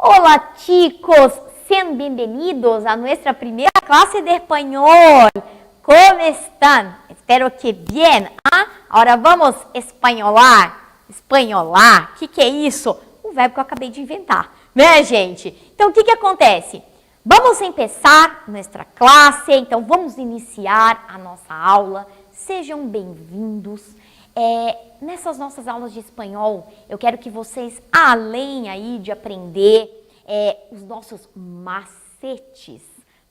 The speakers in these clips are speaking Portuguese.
Hola chicos, sean bienvenidos a nuestra primera clase de español. ¿Cómo están? Espero que bien. Ahora vamos espanholar. Espanholar, que é isso? Um verbo que eu acabei de inventar, né, gente? Então, o que acontece? Vamos começar nossa classe, então vamos iniciar a nossa aula. Sejam bem-vindos. Nessas nossas aulas de espanhol, eu quero que vocês, além aí de aprender os nossos macetes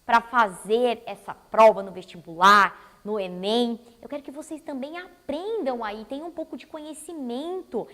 para fazer essa prova no vestibular, no Enem, eu quero que vocês também aprendam aí, tenham um pouco de conhecimento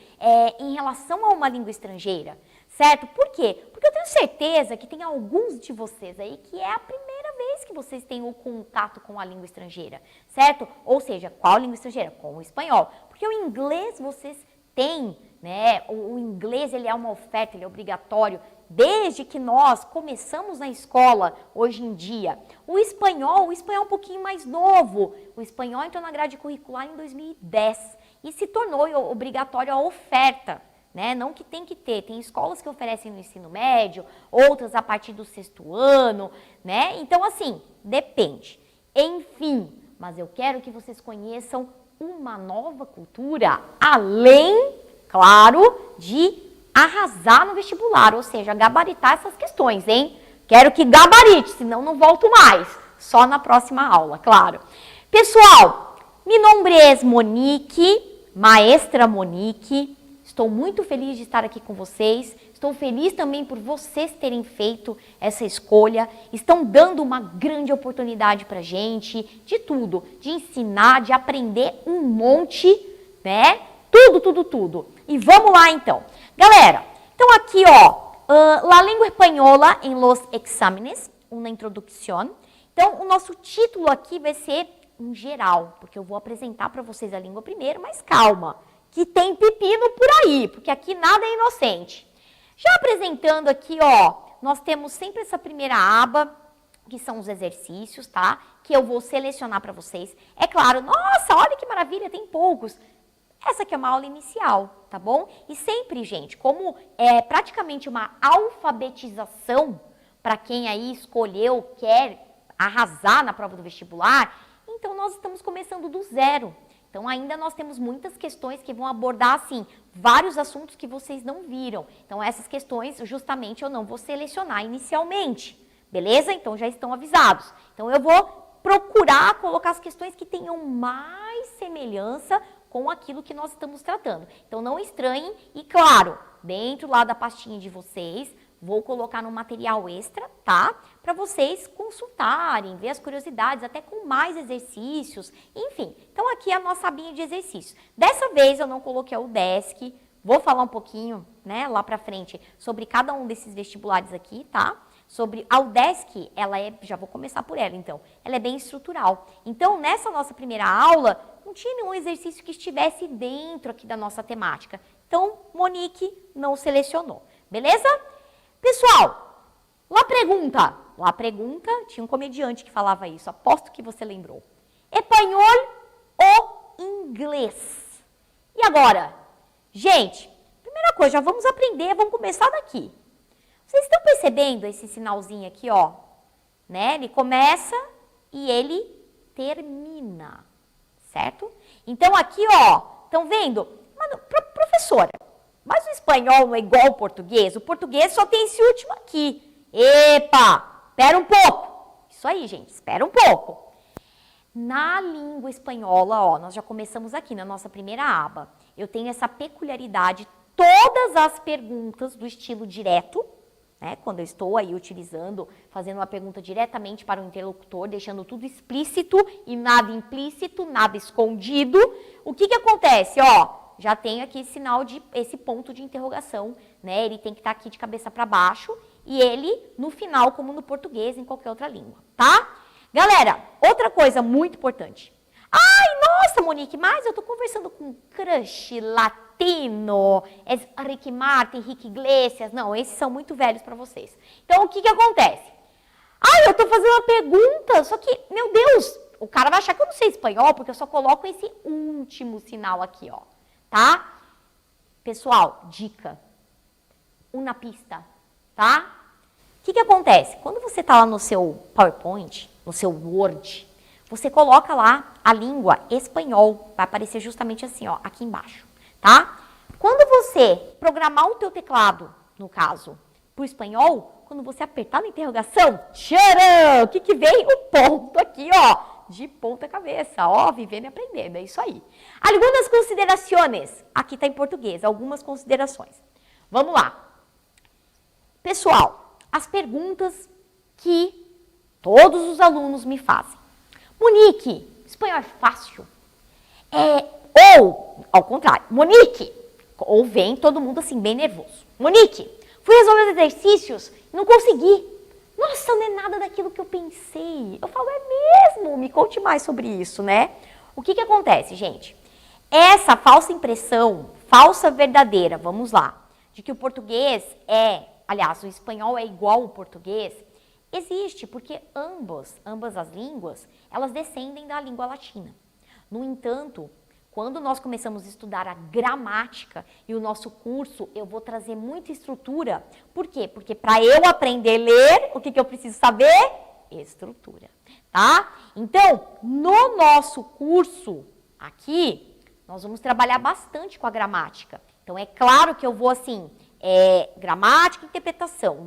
em relação a uma língua estrangeira, certo? Por quê? Porque eu tenho certeza que tem alguns de vocês aí que é a primeira vez que vocês têm o contato com a língua estrangeira, certo? Ou seja, qual língua estrangeira? Com o espanhol. Porque o inglês vocês têm, né? O inglês ele é uma oferta, ele é obrigatório, desde que nós começamos na escola, hoje em dia. O espanhol é um pouquinho mais novo. O espanhol entrou na grade curricular em 2010 e se tornou obrigatório a oferta, né? Não que tem que ter, tem escolas que oferecem no ensino médio, outras a partir do 6º ano, né? Então, assim, depende. Enfim, mas eu quero que vocês conheçam uma nova cultura, além, claro, de arrasar no vestibular, ou seja, gabaritar essas questões, hein? Quero que gabarite, senão não volto mais. Só na próxima aula, claro. Pessoal, mi nombre es Monique, maestra Monique. Estou muito feliz de estar aqui com vocês. Estou feliz também por vocês terem feito essa escolha. Estão dando uma grande oportunidade pra gente, de tudo, de ensinar, de aprender um monte, né? Tudo. E vamos lá então. Galera, então aqui ó, la lengua española en los exámenes, una introducción. Então o nosso título aqui vai ser em geral, porque eu vou apresentar para vocês a língua primeiro, mas calma, que tem pepino por aí, porque aqui nada é inocente. Já apresentando aqui ó, nós temos sempre essa primeira aba, que são os exercícios, tá? Que eu vou selecionar para vocês. É claro, nossa, olha que maravilha, tem poucos. Essa aqui é uma aula inicial, tá bom? E sempre, gente, como é praticamente uma alfabetização para quem aí escolheu, quer arrasar na prova do vestibular, então nós estamos começando do zero. Então ainda nós temos muitas questões que vão abordar, assim, vários assuntos que vocês não viram. Então essas questões, justamente, eu não vou selecionar inicialmente, beleza? Então já estão avisados. Então eu vou procurar colocar as questões que tenham mais semelhança com aquilo que nós estamos tratando. Então não estranhem e, claro, dentro lá da pastinha de vocês, vou colocar no material extra, tá? Para vocês consultarem, ver as curiosidades, até com mais exercícios, enfim. Então aqui é a nossa abinha de exercícios. Dessa vez eu não coloquei o desk, vou falar um pouquinho, né, lá pra frente, sobre cada um desses vestibulares aqui, tá? Sobre a UDESC, ela é, já vou começar por ela então, ela é bem estrutural. Então nessa nossa primeira aula, não tinha nenhum exercício que estivesse dentro aqui da nossa temática. Então, Monique não selecionou, beleza? Pessoal, lá pergunta, tinha um comediante que falava isso, aposto que você lembrou. Espanhol ou inglês? E agora? Gente, primeira coisa, já vamos aprender, vamos começar daqui. Vocês estão percebendo esse sinalzinho aqui, ó? Né? Ele começa e ele termina, certo? Então aqui, ó, estão vendo? Mano, professora, mas o espanhol não é igual ao português? O português só tem esse último aqui. Epa, espera um pouco. Isso aí, gente, espera um pouco. Na língua espanhola, ó, nós já começamos aqui na nossa primeira aba. Eu tenho essa peculiaridade, todas as perguntas do estilo direto, né, quando eu estou aí utilizando, fazendo uma pergunta diretamente para o interlocutor, deixando tudo explícito e nada implícito, nada escondido. O que acontece? Ó, já tenho aqui esse sinal de esse ponto de interrogação, né? Ele tem que estar aqui de cabeça para baixo e ele no final, como no português, em qualquer outra língua, tá? Galera, outra coisa muito importante. Ai, nossa, Monique, mas eu tô conversando com um crush latino, é Ricky Martin, Ricky Iglesias. Não, esses são muito velhos para vocês. Então, o que acontece? Ai, eu tô fazendo uma pergunta, só que, meu Deus, o cara vai achar que eu não sei espanhol, porque eu só coloco esse último sinal aqui, ó, tá? Pessoal, dica, uma pista. tá? O que acontece? Quando você está lá no seu PowerPoint, no seu Word, você coloca lá a língua espanhol, vai aparecer justamente assim, ó, aqui embaixo, tá? Quando você programar o teu teclado, no caso, para o espanhol, quando você apertar na interrogação, tcharam! O que vem? O ponto aqui, ó, de ponta cabeça, ó, vivendo e aprendendo, é isso aí. Algumas considerações, aqui está em português, algumas considerações. Vamos lá. Pessoal, as perguntas que todos os alunos me fazem. Monique, espanhol é fácil? Ou, ao contrário, Monique, ou vem todo mundo assim, bem nervoso. Monique, fui resolver os exercícios, não consegui. Nossa, não é nada daquilo que eu pensei. Eu falo, é mesmo? Me conte mais sobre isso, né? O que acontece, gente? Essa falsa impressão, falsa verdadeira, vamos lá, de que o português aliás, o espanhol é igual ao português, existe porque ambas as línguas, elas descendem da língua latina. No entanto, quando nós começamos a estudar a gramática e o nosso curso, eu vou trazer muita estrutura. Por quê? Porque para eu aprender a ler, o que eu preciso saber? Estrutura, tá? Então, no nosso curso aqui, nós vamos trabalhar bastante com a gramática. Então, é claro que eu vou assim, gramática e interpretação,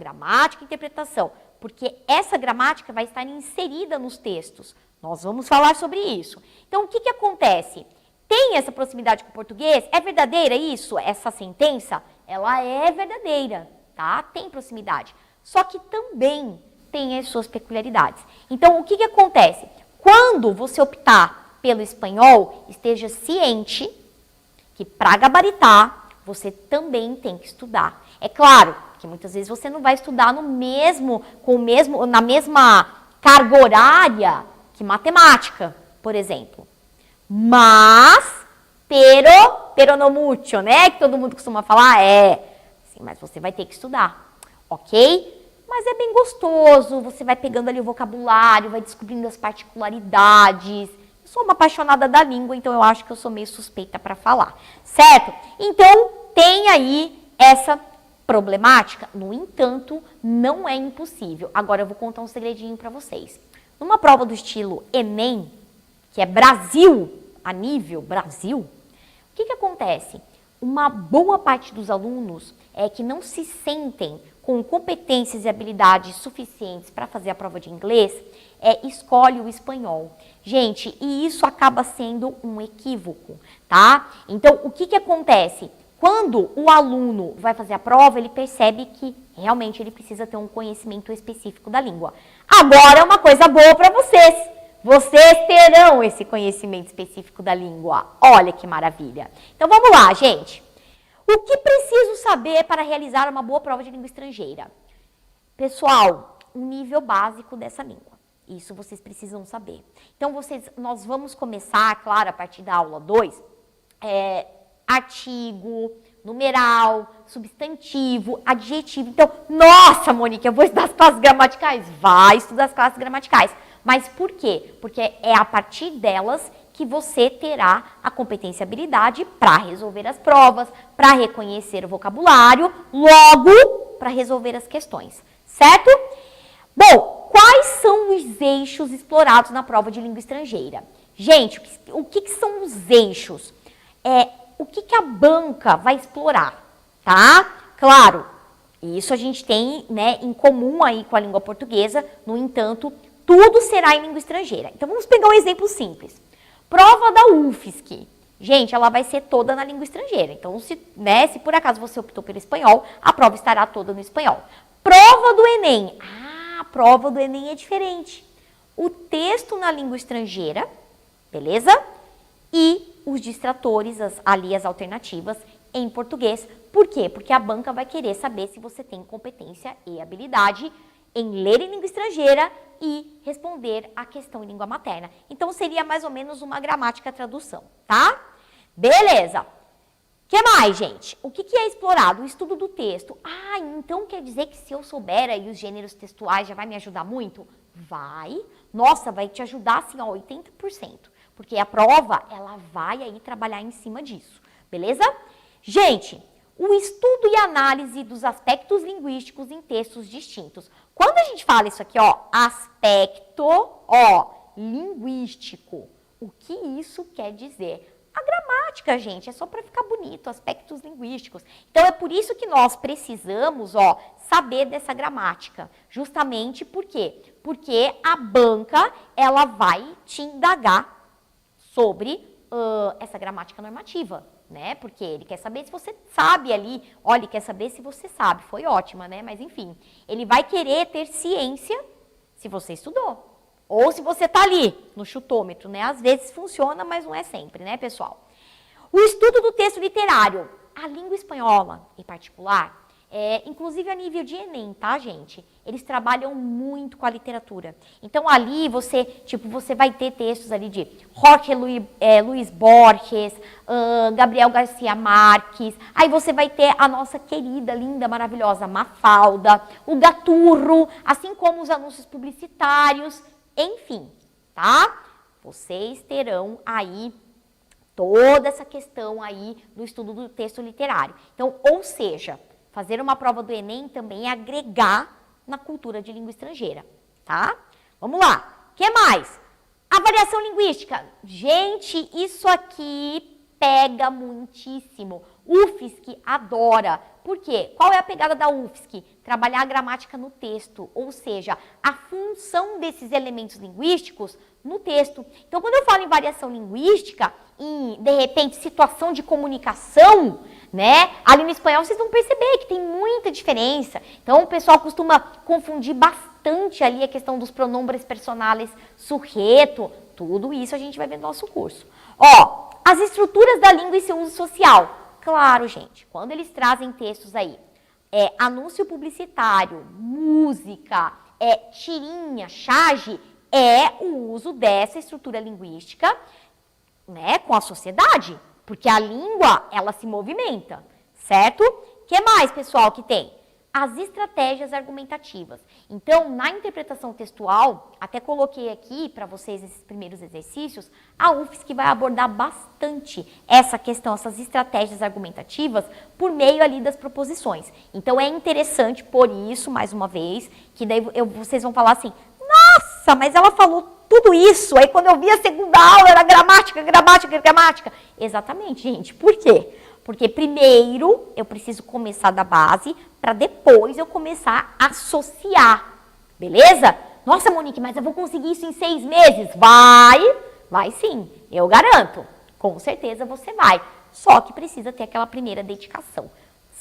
porque essa gramática vai estar inserida nos textos. Nós vamos falar sobre isso. Então, o que acontece? Tem essa proximidade com o português? É verdadeira isso? Essa sentença? Ela é verdadeira, tá? Tem proximidade. Só que também tem as suas peculiaridades. Então, o que acontece? Quando você optar pelo espanhol, esteja ciente que para gabaritar, você também tem que estudar. É claro que muitas vezes você não vai estudar na mesma carga horária que matemática, por exemplo. Mas, pero no mucho, né? Que todo mundo costuma falar, sim, mas você vai ter que estudar, ok? Mas é bem gostoso, você vai pegando ali o vocabulário, vai descobrindo as particularidades. Eu sou uma apaixonada da língua, então eu acho que eu sou meio suspeita para falar, certo? Então, tem aí essa problemática. No entanto, não é impossível. Agora eu vou contar um segredinho para vocês. Numa prova do estilo Enem, que é Brasil, a nível Brasil, o que acontece? Uma boa parte dos alunos que não se sentem com competências e habilidades suficientes para fazer a prova de inglês, escolhe o espanhol. Gente, e isso acaba sendo um equívoco, tá? Então, o que acontece? Quando o aluno vai fazer a prova, ele percebe que realmente ele precisa ter um conhecimento específico da língua. Agora, é uma coisa boa para vocês. Vocês terão esse conhecimento específico da língua. Olha que maravilha. Então, vamos lá, gente. O que preciso saber para realizar uma boa prova de língua estrangeira? Pessoal, um nível básico dessa língua. Isso vocês precisam saber. Então, nós vamos começar, claro, a partir da aula 2, artigo, numeral, substantivo, adjetivo. Então, nossa, Monique, eu vou estudar as classes gramaticais. Vai estudar as classes gramaticais. Mas por quê? Porque é a partir delas que você terá a competência e habilidade para resolver as provas, para reconhecer o vocabulário, logo para resolver as questões, certo? Bom, quais são os eixos explorados na prova de língua estrangeira? Gente, o que são os eixos? O que a banca vai explorar, tá? Claro, isso a gente tem, né, em comum aí com a língua portuguesa, no entanto, tudo será em língua estrangeira. Então, vamos pegar um exemplo simples. Prova da UFSC. Gente, ela vai ser toda na língua estrangeira. Então, se por acaso você optou pelo espanhol, a prova estará toda no espanhol. Prova do Enem. A prova do Enem é diferente. O texto na língua estrangeira, beleza? E os distratores, as alternativas em português. Por quê? Porque a banca vai querer saber se você tem competência e habilidade em ler em língua estrangeira e responder a questão em língua materna. Então, seria mais ou menos uma gramática-tradução, tá? Beleza. O que mais, gente? O que é explorado? O estudo do texto. Então quer dizer que se eu souber aí os gêneros textuais já vai me ajudar muito? Vai. Nossa, vai te ajudar assim, ó, 80%. Porque a prova, ela vai aí trabalhar em cima disso. Beleza? Gente, o estudo e análise dos aspectos linguísticos em textos distintos. Quando a gente fala isso aqui, ó, aspecto, ó, linguístico, o que isso quer dizer? A gramática, gente, é só para ficar bonito, aspectos linguísticos. Então, é por isso que nós precisamos, ó, saber dessa gramática. Justamente por quê? Porque a banca, ela vai te indagar sobre essa gramática normativa, né? Porque ele quer saber se você sabe ali, olha, ele quer saber se você sabe. Foi ótima, né? Mas, enfim, ele vai querer ter ciência se você estudou. Ou se você está ali, no chutômetro, né? Às vezes funciona, mas não é sempre, né, pessoal? O estudo do texto literário. A língua espanhola, em particular, inclusive a nível de Enem, tá, gente? Eles trabalham muito com a literatura. Então, ali, você vai ter textos ali de Jorge Luis Borges, Gabriel Garcia Marques. Aí você vai ter a nossa querida, linda, maravilhosa Mafalda, o Gaturro, assim como os anúncios publicitários. Enfim, tá? Vocês terão aí toda essa questão aí do estudo do texto literário. Então, ou seja, fazer uma prova do Enem também é agregar na cultura de língua estrangeira, tá? Vamos lá. O que mais? Avaliação linguística. Gente, isso aqui pega muitíssimo. UFSC adora. Por quê? Qual é a pegada da UFSC? Trabalhar a gramática no texto, ou seja, a função desses elementos linguísticos no texto. Então, quando eu falo em variação linguística, em, de repente, situação de comunicação, né? Ali no espanhol vocês vão perceber que tem muita diferença. Então, o pessoal costuma confundir bastante ali a questão dos pronombres personales sujeito. Tudo isso a gente vai ver no nosso curso. Ó, as estruturas da língua e seu uso social. Claro, gente, quando eles trazem textos aí, anúncio publicitário, música, tirinha, charge, é o uso dessa estrutura linguística, né, com a sociedade, porque a língua, ela se movimenta, certo? O que mais, pessoal, que tem? As estratégias argumentativas. Então, na interpretação textual, até coloquei aqui para vocês esses primeiros exercícios, a UFSC vai abordar bastante essa questão, essas estratégias argumentativas, por meio ali das proposições. Então, é interessante, por isso, mais uma vez, que daí vocês vão falar assim, nossa, mas ela falou tudo isso, aí quando eu vi a segunda aula era gramática, gramática, gramática. Exatamente, gente, por quê? Porque primeiro eu preciso começar da base para depois eu começar a associar, beleza? Nossa, Monique, mas eu vou conseguir isso em 6 meses? Vai sim, eu garanto. Com certeza você vai. Só que precisa ter aquela primeira dedicação.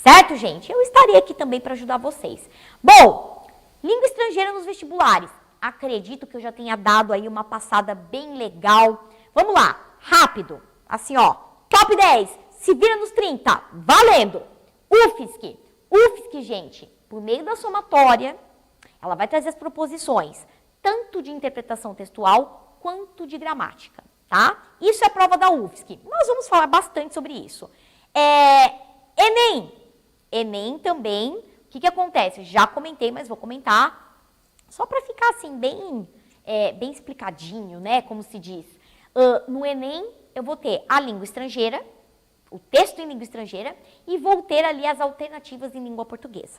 Certo, gente? Eu estarei aqui também para ajudar vocês. Bom, língua estrangeira nos vestibulares. Acredito que eu já tenha dado aí uma passada bem legal. Vamos lá, rápido. Assim, ó, top 10. Se vira nos 30, valendo! UFSC. UFSC, gente, por meio da somatória, ela vai trazer as proposições, tanto de interpretação textual, quanto de gramática, tá? Isso é prova da UFSC. Nós vamos falar bastante sobre isso. Enem. Enem também, o que acontece? Já comentei, mas vou comentar, só para ficar assim, bem explicadinho, né, como se diz. No Enem, eu vou ter a língua estrangeira, o texto em língua estrangeira, e vou ter ali as alternativas em língua portuguesa.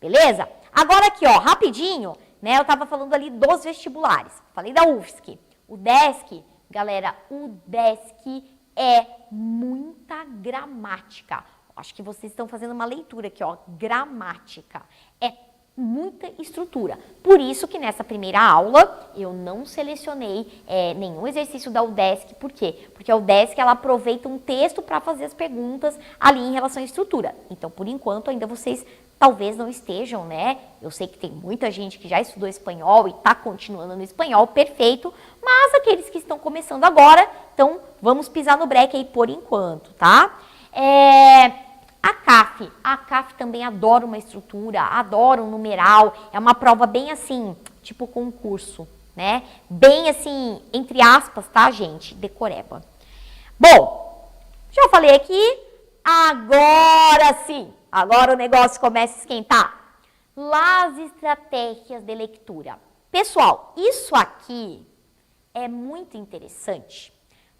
Beleza? Agora aqui, ó, rapidinho, né, eu tava falando ali dos vestibulares. Falei da UFSC. O DESC, galera, o DESC é muita gramática. Acho que vocês estão fazendo uma leitura aqui, ó, gramática. É muita estrutura. Por isso que nessa primeira aula eu não selecionei nenhum exercício da UDESC. Por quê? Porque a UDESC ela aproveita um texto para fazer as perguntas ali em relação à estrutura. Então, por enquanto, ainda vocês talvez não estejam, né? Eu sei que tem muita gente que já estudou espanhol e está continuando no espanhol, perfeito. Mas aqueles que estão começando agora, então vamos pisar no breque aí por enquanto, tá? A CAF também adora uma estrutura, adora um numeral, é uma prova bem assim, tipo concurso, né? Bem assim, entre aspas, tá, gente? Decoreba. Bom, já falei aqui, agora sim, agora o negócio começa a esquentar. Las estratégias de leitura. Pessoal, isso aqui é muito interessante.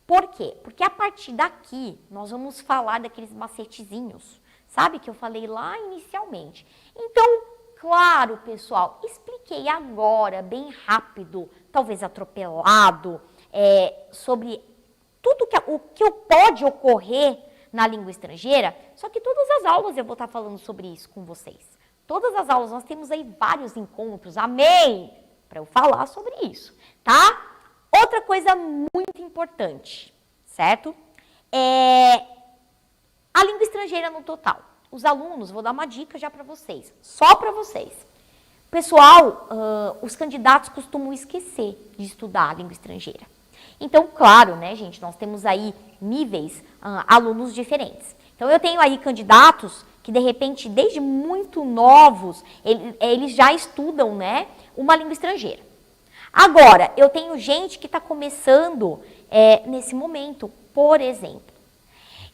Por quê? Porque a partir daqui, nós vamos falar daqueles macetezinhos, sabe? Que eu falei lá inicialmente. Então, claro, pessoal, expliquei agora, bem rápido, talvez atropelado, sobre tudo o que pode ocorrer na língua estrangeira, só que todas as aulas eu vou estar falando sobre isso com vocês. Todas as aulas, nós temos aí vários encontros, amém, para eu falar sobre isso, tá? Outra coisa muito importante, certo? A língua estrangeira no total. Os alunos, vou dar uma dica já para vocês, só para vocês. Pessoal, os candidatos costumam esquecer de estudar a língua estrangeira. Então, claro, né, gente, nós temos aí níveis, alunos diferentes. Então, eu tenho aí candidatos que, de repente, desde muito novos, eles já estudam, né, uma língua estrangeira. Agora, eu tenho gente que está começando nesse momento, por exemplo.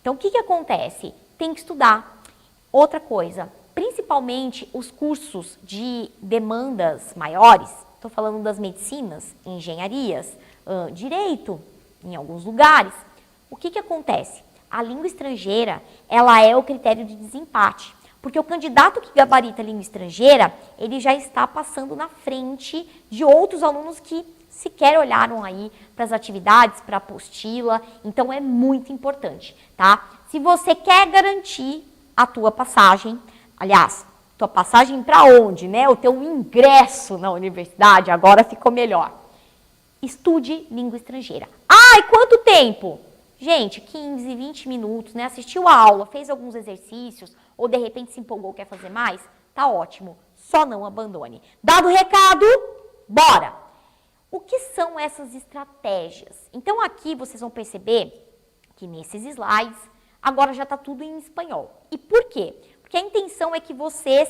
Então, o que acontece? Tem que estudar. Outra coisa, principalmente os cursos de demandas maiores, estou falando das medicinas, engenharias, direito, em alguns lugares. O que acontece? A língua estrangeira, ela é o critério de desempate. Porque o candidato que gabarita a língua estrangeira, ele já está passando na frente de outros alunos que sequer olharam aí para as atividades, para a apostila. Então, é muito importante, tá? Se você quer garantir a tua passagem, aliás, tua passagem para onde, né? O teu ingresso na universidade, agora ficou melhor. Estude língua estrangeira. Ai, quanto tempo? Gente, 15, 20 minutos, né? Assistiu a aula, fez alguns exercícios, ou de repente se empolgou, quer fazer mais? Tá ótimo, só não abandone. Dado o recado, bora! O que são essas estratégias? Então aqui vocês vão perceber que nesses slides, agora já está tudo em espanhol. E por quê? Porque a intenção é que vocês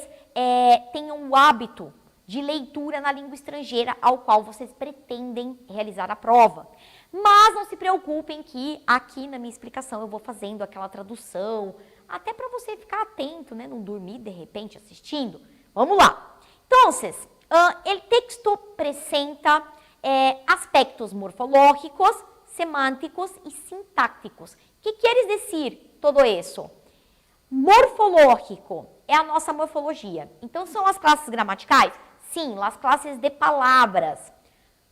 tenham o hábito de leitura na língua estrangeira ao qual vocês pretendem realizar a prova. Mas não se preocupem que aqui na minha explicação eu vou fazendo aquela tradução, até para você ficar atento, né? Não dormir de repente assistindo. Vamos lá. Então, o texto apresenta aspectos morfológicos, semânticos e sintáticos. ¿Qué quieres decir todo isso? Morfológico é a nossa morfologia. Então, são as classes gramaticais? Sim, as classes de palavras.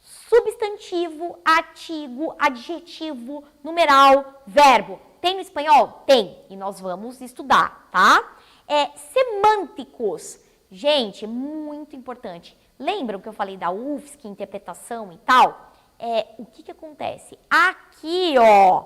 Substantivo, artigo, adjetivo, numeral, verbo. Tem no espanhol? Tem. E nós vamos estudar, tá? Semânticos. Gente, muito importante. Lembram que eu falei da UFSC, interpretação e tal? O que acontece? Aqui, ó,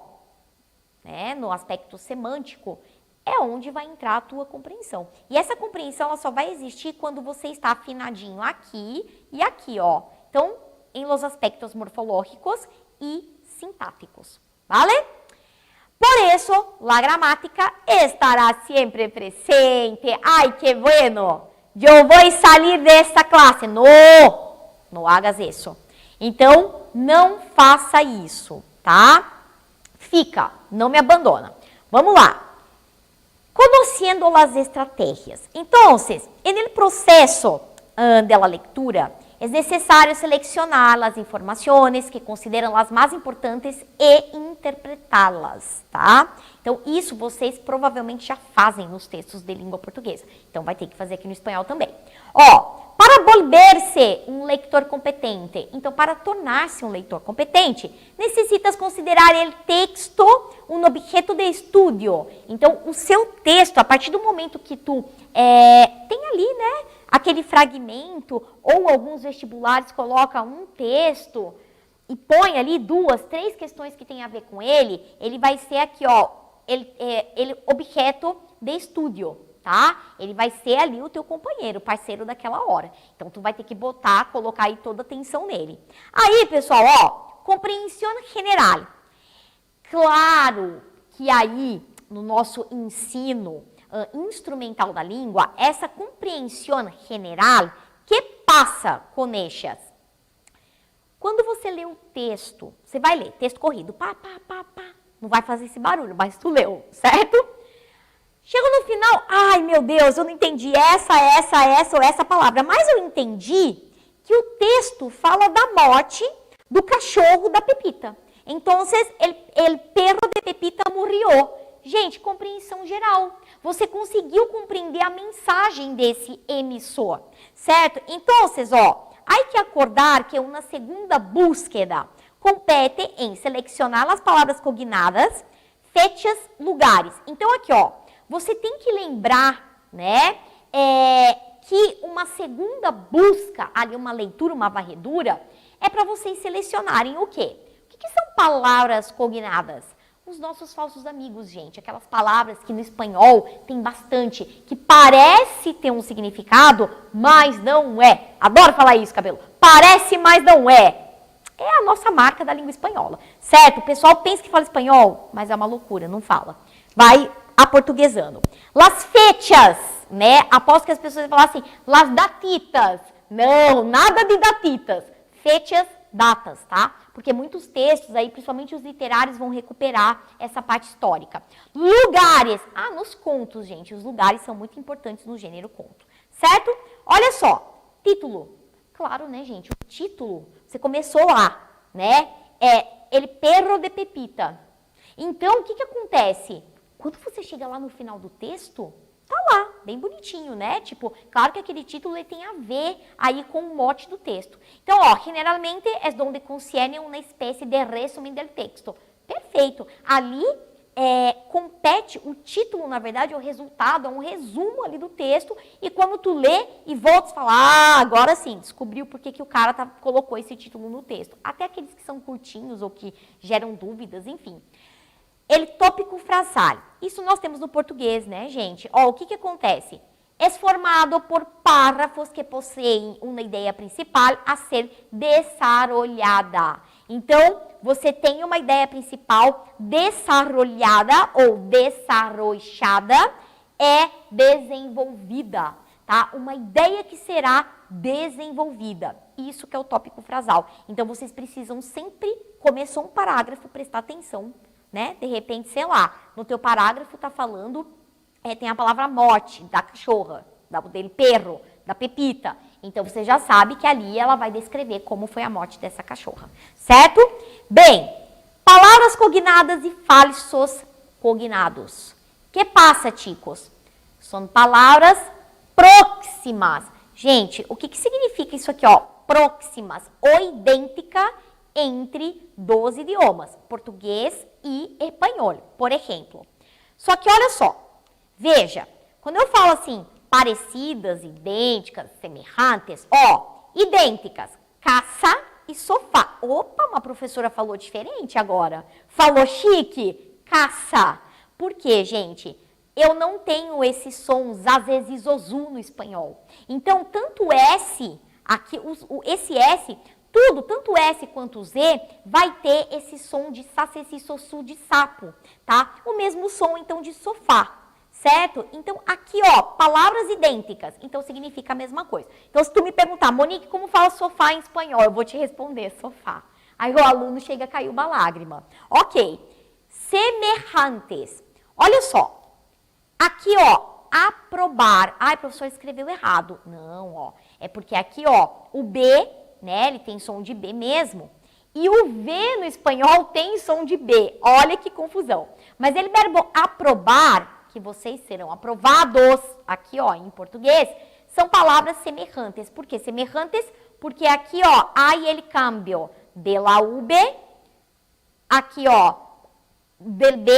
né, no aspecto semântico, é onde vai entrar a tua compreensão. E essa compreensão ela só vai existir quando você está afinadinho aqui e aqui, ó. Então, em los aspectos morfológicos y sintáticos, ¿vale? Por eso, la gramática estará siempre presente. ¡Ay, qué bueno! Yo voy a salir de esta clase. No, no hagas eso. Então, não faça isso, tá? Fica, não me abandona. Vamos lá. Conociendo las estrategias. Entonces, en el proceso de la lectura, es necesario seleccionar las informaciones que consideram as mais importantes e interpretá-las, tá? Então, isso vocês provavelmente já fazem nos textos de língua portuguesa. Então, vai ter que fazer aqui no espanhol também. Ó, para volver-se um leitor competente. Então, para tornar-se um leitor competente, necessitas considerar o texto um objeto de estudo. Então, o seu texto, a partir do momento que tu tem ali, né, aquele fragmento, ou alguns vestibulares colocam um texto e põe ali 2, 3 questões que tem a ver com ele vai ser aqui, ó, ele objeto de estudo, tá? Ele vai ser ali o teu companheiro, parceiro daquela hora. Então, tu vai ter que colocar aí toda a atenção nele. Aí, pessoal, ó, compreensão general. Claro que aí, no nosso ensino instrumental da língua, essa compreensão general, que passa com estas? Quando você lê o texto, você vai ler texto corrido, pá, não vai fazer esse barulho, mas tu leu, certo? Chega no final, ai meu Deus, eu não entendi essa palavra, mas eu entendi que o texto fala da morte do cachorro da Pepita. Então, el perro de Pepita murió. Gente, compreensão geral. Você conseguiu compreender a mensagem desse emissor, certo? Então, ó, hay que acordar que uma segunda búsqueda compete em selecionar as palavras cognadas, fechas, lugares. Então, aqui, ó, você tem que lembrar, né, que uma segunda busca, ali uma leitura, uma varredura, é para vocês selecionarem o quê? O que são palavras cognadas? Os nossos falsos amigos, gente. Aquelas palavras que no espanhol tem bastante, que parece ter um significado, mas não é. Adoro falar isso, cabelo. Parece, mas não é. É a nossa marca da língua espanhola, certo? O pessoal pensa que fala espanhol, mas é uma loucura, não fala. Vai aportuguesando. Las fechas, né? Após que as pessoas vão falar assim, las datitas. Não, nada de datitas. Fechas, datas, tá? Porque muitos textos aí, principalmente os literários, vão recuperar essa parte histórica. Lugares. Ah, nos contos, gente. Os lugares são muito importantes no gênero conto, certo? Olha só, título. Claro, né, gente? O título, você começou lá, né? El perro de Pepita. Então, o que acontece? Quando você chega lá no final do texto, tá lá, bem bonitinho, né? Tipo, claro que aquele título ele tem a ver aí com o mote do texto. Então, ó, generalmente es donde concierne una especie de resumen del texto. Perfeito. Ali compete o título, na verdade, é o resultado, é um resumo ali do texto. E quando tu lê e volta, fala, agora sim, descobriu por que o cara colocou esse título no texto. Até aqueles que são curtinhos ou que geram dúvidas, enfim. El tópico frasal. Isso nós temos no português, né, gente? Ó, o que acontece? É formado por párrafos que possuem uma ideia principal a ser desarrollada. Então, você tem uma ideia principal desarrollada ou desarrollada, é desenvolvida, tá? Uma ideia que será desenvolvida. Isso que é o tópico frasal. Então, vocês precisam sempre, começou um parágrafo, prestar atenção, né? De repente, sei lá, no teu parágrafo tá falando, tem a palavra morte, da cachorra, dele perro, da Pepita. Então, você já sabe que ali ela vai descrever como foi a morte dessa cachorra, certo? Bem, palavras cognadas e falsos cognados. Que passa, chicos? São palavras próximas. Gente, o que significa isso aqui, ó? Próximas ou idêntica entre dos idiomas, português e espanhol, por exemplo. Só que olha só, veja, quando eu falo assim, parecidas, idênticas, semelhantes, ó, idênticas, casa e sofá. Opa, uma professora falou diferente agora. Falou chique, caça. Por quê, gente? Eu não tenho esses sons, às vezes, ozu no espanhol. Então, tanto S, aqui, esse S, tudo, tanto S quanto Z, vai ter esse som de sassi-sossu de sapo, tá? O mesmo som, então, de sofá, certo? Então, aqui, ó, palavras idênticas, então significa a mesma coisa. Então, se tu me perguntar, Monique, como fala sofá em espanhol? Eu vou te responder, sofá. Aí o aluno chega a cair uma lágrima. Ok, semelhantes. Olha só, aqui, ó, aprobar. Ai, professor, escreveu errado. Não, ó, é porque aqui, ó, o B, né, ele tem som de B mesmo. E o V no espanhol tem som de B. Olha que confusão. Mas ele verbo aprobar, que vocês serão aprovados, aqui, ó, em português, são palavras semelhantes. Por que semelhantes? Porque aqui, ó, hay el cambio de la V, aqui, ó, del B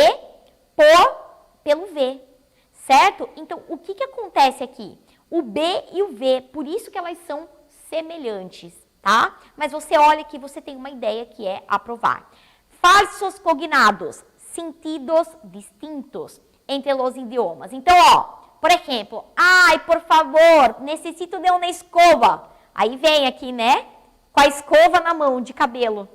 pelo V, certo? Então, o que acontece aqui? O B e o V, por isso que elas são semelhantes, tá? Mas você olha que você tem uma ideia que é aprovar. Falsos cognados, sentidos distintos entre os idiomas. Então, ó, por exemplo, ai, por favor, necessito de uma escova. Aí vem aqui, né, com a escova na mão de cabelo.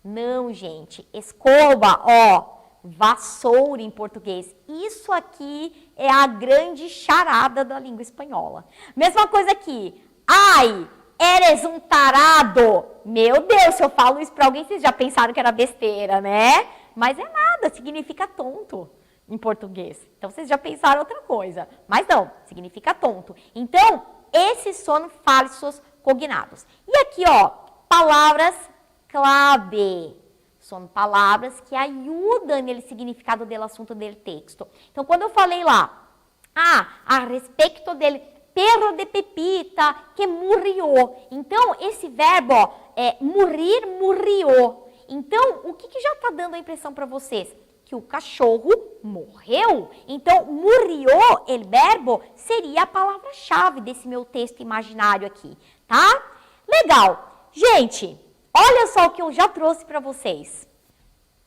Não, gente, escova, ó, vassoura em português. Isso aqui é a grande charada da língua espanhola. Mesma coisa aqui, ai, eres um tarado. Meu Deus, se eu falo isso para alguém, vocês já pensaram que era besteira, né? Mas é nada, significa tonto em português. Então, vocês já pensaram outra coisa. Mas não, significa tonto. Então, esses são falsos cognados. E aqui, ó, palavras clave. São palavras que ajudam no significado do assunto do texto. Então, quando eu falei lá, a respeito dele, perro de Pepita, que morreu. Então, esse verbo é morrer, morreu. Então, o que já está dando a impressão para vocês? Que o cachorro morreu. Então, morreu, o verbo, seria a palavra-chave desse meu texto imaginário aqui, tá? Legal. Gente, olha só o que eu já trouxe para vocês.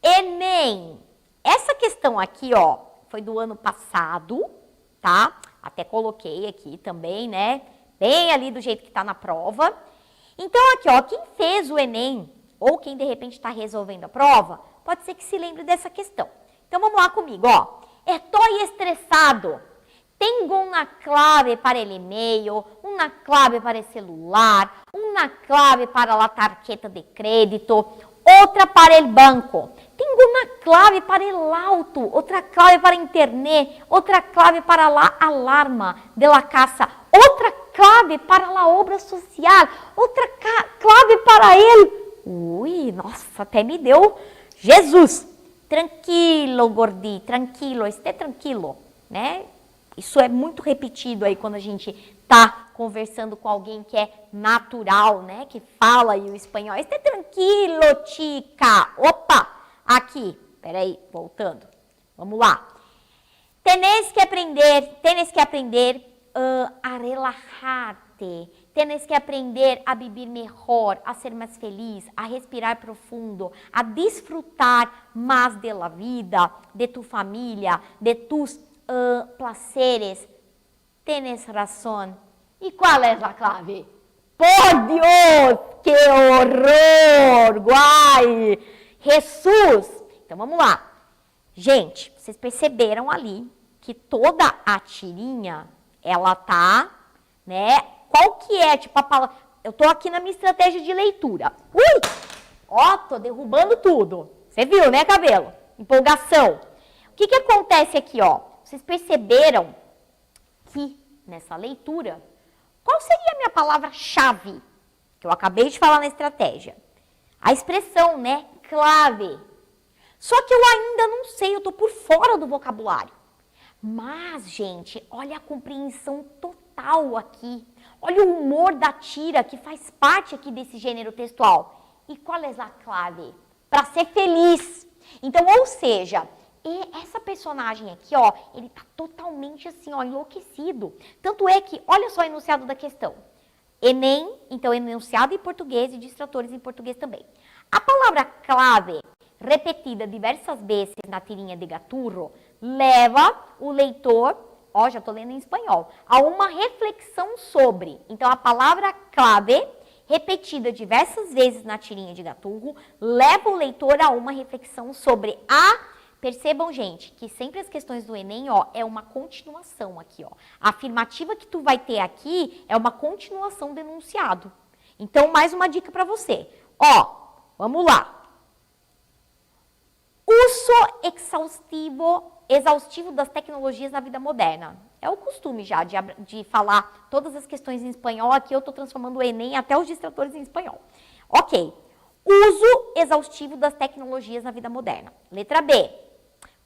Enem. Essa questão aqui, ó, foi do ano passado, tá? Até coloquei aqui também, né? Bem ali do jeito que está na prova. Então, aqui, ó, quem fez o Enem, ou quem de repente está resolvendo a prova, pode ser que se lembre dessa questão. Então, vamos lá comigo, ó. Estou estressado. Tenho uma clave para o e-mail, uma clave para o celular, uma clave para a tarjeta de crédito, outra para o banco. Tenho uma clave para o auto, outra clave para a internet, outra clave para a alarma de la casa, outra clave para a obra social, outra clave para ele. Ui, nossa, até me deu Jesus. Tranquilo, Gordi, tranquilo, esteja tranquilo, né? Isso é muito repetido aí quando a gente tá conversando com alguém que é natural, né? Que fala aí o espanhol. Esteja tranquilo, chica. Opa, aqui, peraí, voltando. Vamos lá. Tienes que aprender a relajar-te. Tienes que aprender a viver melhor, a ser mais feliz, a respirar profundo, a disfrutar mais da vida, de tu família, de tus placeres. Tienes razão. E qual é a clave? Por Deus, que horror! Guai! Jesus! Então vamos lá. Gente, vocês perceberam ali que toda a tirinha, ela tá, né? Qual que é, tipo, a palavra... Eu tô aqui na minha estratégia de leitura. Ui! Ó, tô derrubando tudo. Você viu, né, cabelo? Empolgação. O que acontece aqui, ó? Vocês perceberam que, nessa leitura, qual seria a minha palavra-chave? Que eu acabei de falar na estratégia. A expressão, né? Clave. Só que eu ainda não sei, eu tô por fora do vocabulário. Mas, gente, olha a compreensão total aqui. Olha o humor da tira que faz parte aqui desse gênero textual. E qual é a clave? Para ser feliz. Então, ou seja, essa personagem aqui, ó, ele tá totalmente assim, ó, enlouquecido. Tanto é que, olha só o enunciado da questão. Enem, então enunciado em português e distratores em português também. A palavra clave, repetida diversas vezes na tirinha de Gaturro, leva o leitor, ó, já tô lendo em espanhol, a uma reflexão sobre. Então, a palavra clave, repetida diversas vezes na tirinha de Gaturro, leva o leitor a uma reflexão sobre a... Percebam, gente, que sempre as questões do Enem, ó, é uma continuação aqui, ó. A afirmativa que tu vai ter aqui é uma continuação do enunciado. Então, mais uma dica para você. Ó, vamos lá. Uso exaustivo das tecnologias na vida moderna. É o costume já de falar todas as questões em espanhol. Aqui eu estou transformando o Enem até os distratores em espanhol. Ok. Uso exaustivo das tecnologias na vida moderna. Letra B.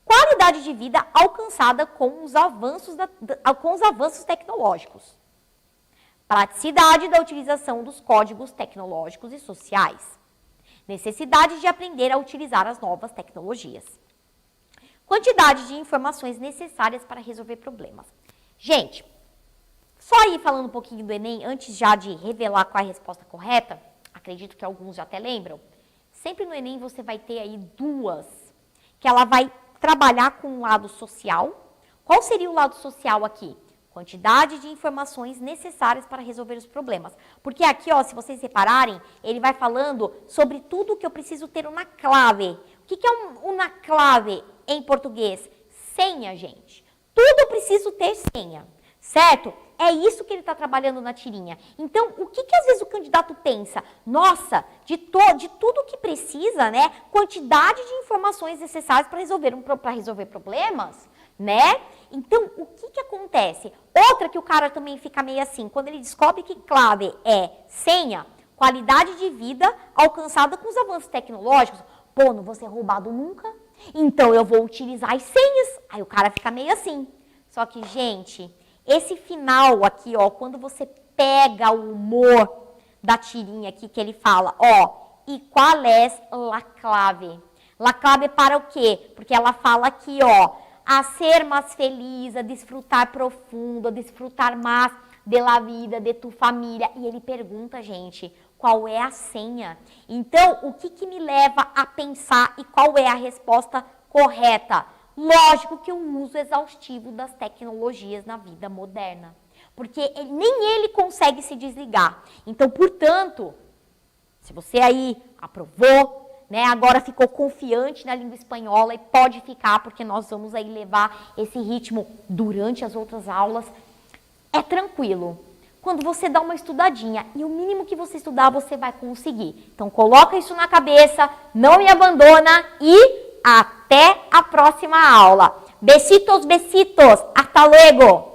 Qualidade de vida alcançada com os avanços tecnológicos. Praticidade da utilização dos códigos tecnológicos e sociais. Necessidade de aprender a utilizar as novas tecnologias. Quantidade de informações necessárias para resolver problemas. Gente, só ir falando um pouquinho do Enem, antes já de revelar qual é a resposta correta, acredito que alguns já até lembram, sempre no Enem você vai ter aí duas, que ela vai trabalhar com o lado social. Qual seria o lado social aqui? Quantidade de informações necessárias para resolver os problemas. Porque aqui, ó, se vocês repararem, ele vai falando sobre tudo que eu preciso ter uma clave. O que é uma clave em português? Senha, gente. Tudo eu preciso ter senha, certo? É isso que ele está trabalhando na tirinha. Então, o que às vezes o candidato pensa? Nossa, de tudo que precisa, né? Quantidade de informações necessárias para resolver problemas, né? Então, o que acontece? Outra que o cara também fica meio assim, quando ele descobre que clave é senha, qualidade de vida alcançada com os avanços tecnológicos, Pô, não vou ser roubado nunca, então eu vou utilizar as senhas. Aí o cara fica meio assim. Só que, gente, esse final aqui, ó, quando você pega o humor da tirinha aqui, que ele fala, ó, e qual é la clave? La clave para o quê? Porque ela fala aqui, ó, a ser mais feliz, a desfrutar profundo, a desfrutar mais de la vida, de tu família. E ele pergunta, gente, qual é a senha? Então, o que me leva a pensar e qual é a resposta correta? Lógico que o uso exaustivo das tecnologias na vida moderna. Porque nem ele consegue se desligar. Então, portanto, se você aí aprovou, né, agora ficou confiante na língua espanhola e pode ficar, porque nós vamos aí levar esse ritmo durante as outras aulas, é tranquilo. Quando você dá uma estudadinha, e o mínimo que você estudar, você vai conseguir. Então, coloca isso na cabeça, não me abandona e até a próxima aula. Besitos, besitos. Hasta luego.